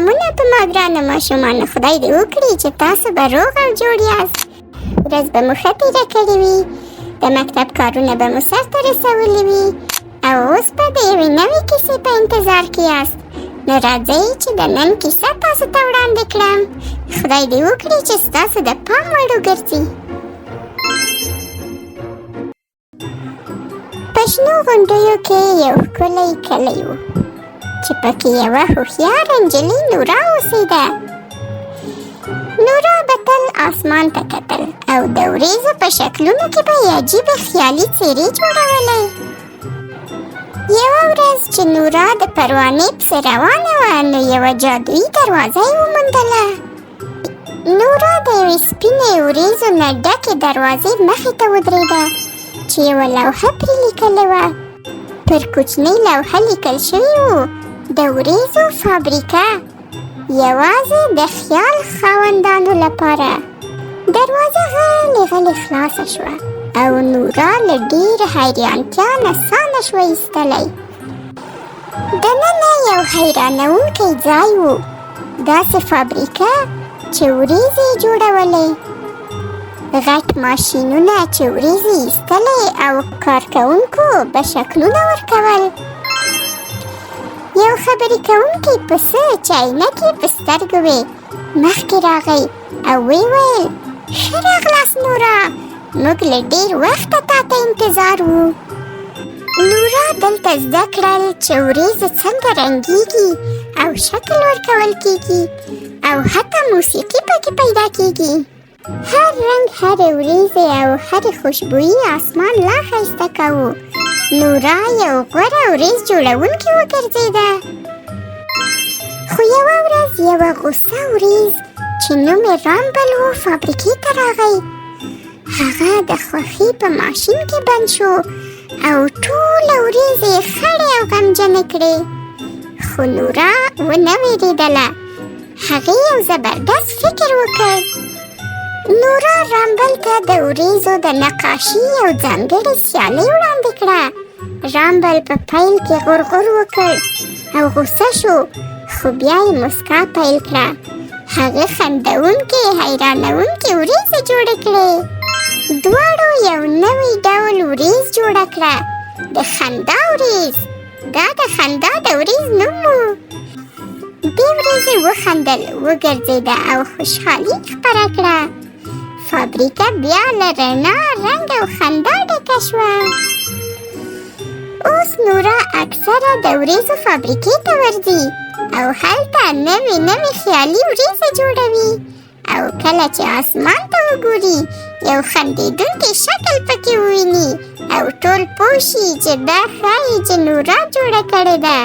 سلامونه په ما ګرانو ماشومانو. خدای دې وکړي چې تاسو به روغ او جوړ یاست. ورځ به مو ښه تېره کړې وي، د مکتب کارونه به مو سرته رسولي وي او اوس به د یوې نوې کیسې په انتظار کې یاست. نو راځئ چې د نن کیسه تاسو ته وړاندې کړم. خدای دې وکړي چې ستاسو د پام وړ وګرځي. په شنو غونډیو کې یو ښکلی کلی و چې پکې یوه هوښیاره نجلۍ نورا اوسېده. نورا به تل آسمان ته کتل او د وریځو په شکلونو کې به یې عجیبه خیالي څېرې جوړولې. یوه ورځ چې نورا د پروانې پسې روانه وه، نو یوه جادویي دروازه یې وموندله. نورا د یوې سپینې وریځو نه ډکې دروازې مخې ته ودرېده چې یوه لوحه پرې لیکلې وه. پر کوچنۍ لوحه لیکل شوي وو: د وریځو فابریکه، یوازې د خیال خاوندانو لپاره. دروازه غلې غلې خلاصه شوه او نورا له ډېرې حیرانتیا نه ساه نه شوه ایستلی. دننه یو حیرانوونکی ځای و، داسې فابریکه چې وریځې جوړولې، غټ ماشینونه چې وریځې ایستلې او کارکوونکو به شکلونه ورکول. یو خبرې کوونکی پسه چې عینکې په سترګو وې مخکې راغی او ویې ویل: ښه راغلاست نورا، موږ له ډېر وخته تا ته انتظار وو. نورا دلته زده کړل چې وریځې څنګه رنګیږي او شکل ورکول کیږي او حتی موسیقي پکې پیدا کیږي. هر رنګ، هرې وریځې او هرې خوشبويي اسمان لا ښایسته کوو. نورا یو غوره وریځ جوړونکې وګرځېده. خو یوه ورځ یوه غوسه وریځ چې نوم یې رامبل و فابریکې ته راغی. هغه د خوښۍ په ماشین کې بند شو او ټوله وریځې یې خړې او غمجنې کړې. خو نورا ونه وېرېدله. هغې یو زبردست فکر وکړ. نورا رامبل ته د وریځو د نقاشي یو ځانګړې سیالۍ وړاندې کړه. رامبل په پیل کې غرغر وکړ او غوسه شو، خو بیا یې مسکا پیل کړه. هغه خندونکې حیرانونکې وریځې جوړې کړې. دواړو یو نوی ډول وریځ جوړه کړه، د خندا وریځ. دا د خندا د وریځ نوم و. دې وریځې وخندل، وګرځېده او خوشحالي خپره کړه. فابریکه بیا له رڼا، رنګ او خندا ډکه شوه. اوس نورا اکثره د وریځو فابریکې ته ورځي او هلته نوې نوې خیالي وریځې جوړوي. او کله چې اسمان ته وګوري، یو خندېدونکی شکل پکې وویني او ټول پوه شي چې دا ښایي چې نورا جوړه کړې ده.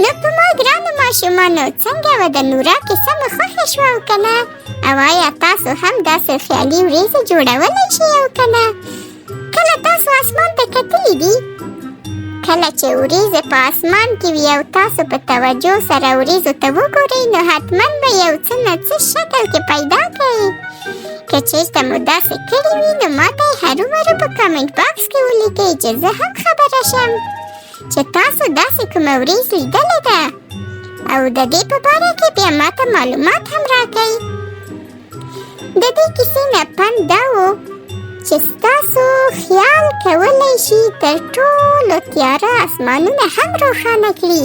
نو په ما ګرانو ماشومانو، څنګه وه د نورا کیسه مو خوښه شوه او که نه؟ او آیا تاسو هم داسې خیالي وریځې جوړولی شئ او که نه؟ کله تاسو اسمان ته کتلی دي؟ کله چې وریځې په اسمان کې وي او تاسو په توجه سره وریځو ته وګورئ، نو حتما به یو څه نه څه شکل کې پیدا کړئ. که چېرته مو داسې کړي وي، نو ما ته یې هرومرو په کامنټ باکس کې ولیکئ چې زه هم خبره شم چې تاسو داسې کومه وریځ لیدلې ده، او د دې په باره کې بیا ما ته معلومات هم راکئ. د دې کیسې نه پند دا و چې ستاسو خیال کولی شي تر ټولو تیاره اسمانونه هم روښانه کړي.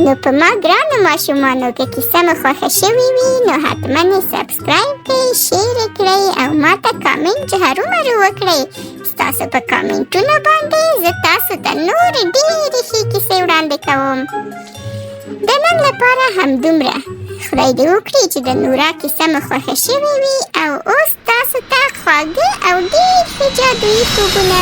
نو په ما ګرانو ماشومانو، که کیسه مو خوښه شوې وي، نو حتما یې سبسکرایب کړئ، شیر یې کړئ او ما ته کامنټ هرومرو وکړئ. ستاسو په کامنټونو باندې زه تاسو ته نورې ډېرې ښې کیسې وړاندې کوم. د نن لپاره همدومره. خدای دې وکړي چې د نورا کیسه مو خوښه شوې وي او اوس تاسو ته خواږه او ډېر ښه جادویي خوبونه.